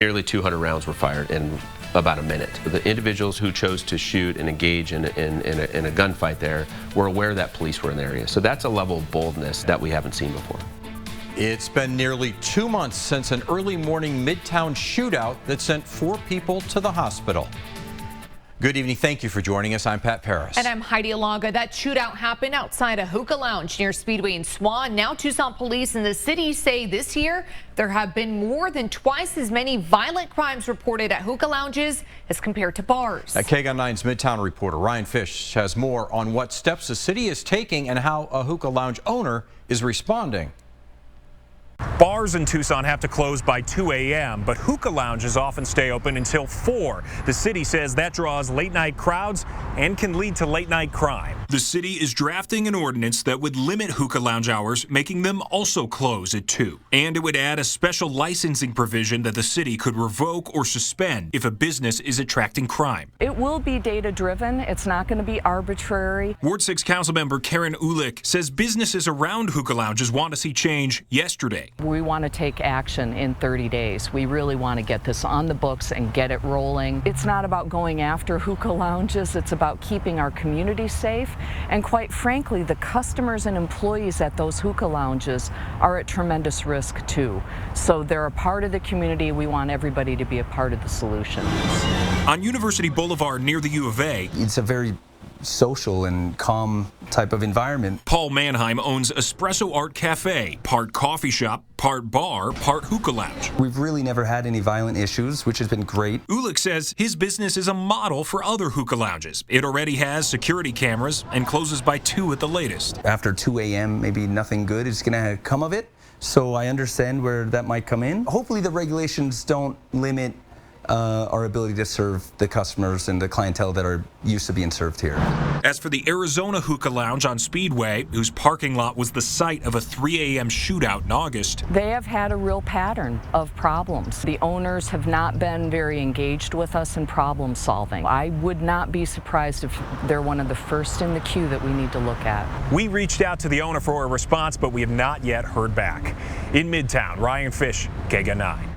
Nearly 200 rounds were fired in about a minute. The individuals who chose to shoot and engage in a gunfight there were aware that police were in the area. So that's a level of boldness that we haven't seen before. It's been nearly 2 months since an early morning Midtown shootout that sent 4 people to the hospital. Good evening. Thank you for joining us. I'm Pat Paris. And I'm Heidi Alaga. That shootout happened outside a hookah lounge near Speedway in Swan. Now Tucson police in the city say this year there have been more than twice as many violent crimes reported at hookah lounges as compared to bars. KGUN 9's Midtown reporter Ryan Fish has more on what steps the city is taking and how a hookah lounge owner is responding. Bars in Tucson have to close by 2 a.m., but hookah lounges often stay open until 4. The city says that draws late-night crowds and can lead to late-night crime. The city is drafting an ordinance that would limit hookah lounge hours, making them also close at 2. And it would add a special licensing provision that the city could revoke or suspend if a business is attracting crime. It will be data-driven. It's not going to be arbitrary. Ward 6 Councilmember Karen Ulick says businesses around hookah lounges want to see change yesterday. We want to take action in 30 days. We really want to get this on the books and get it rolling. It's not about going after hookah lounges. It's about keeping our community safe. And quite frankly, the customers and employees at those hookah lounges are at tremendous risk too. So they're a part of the community. We want everybody to be a part of the solution. On University Boulevard near the U of A, it's a very social and calm type of environment. Paul Mannheim owns Espresso Art Cafe, part coffee shop, part bar, part hookah lounge. We've really never had any violent issues, which has been great. Ulick says his business is a model for other hookah lounges. It already has security cameras and closes by 2 at the latest. After 2 a.m., maybe nothing good is going to come of it. So I understand where that might come in. Hopefully the regulations don't limit our ability to serve the customers and the clientele that are used to being served here. As for the Arizona Hookah Lounge on Speedway, whose parking lot was the site of a 3 a.m. shootout in August, they have had a real pattern of problems. The owners have not been very engaged with us in problem solving. I would not be surprised if they're one of the first in the queue that we need to look at. We reached out to the owner for a response, but we have not yet heard back. In Midtown, Ryan Fish, KGUN 9.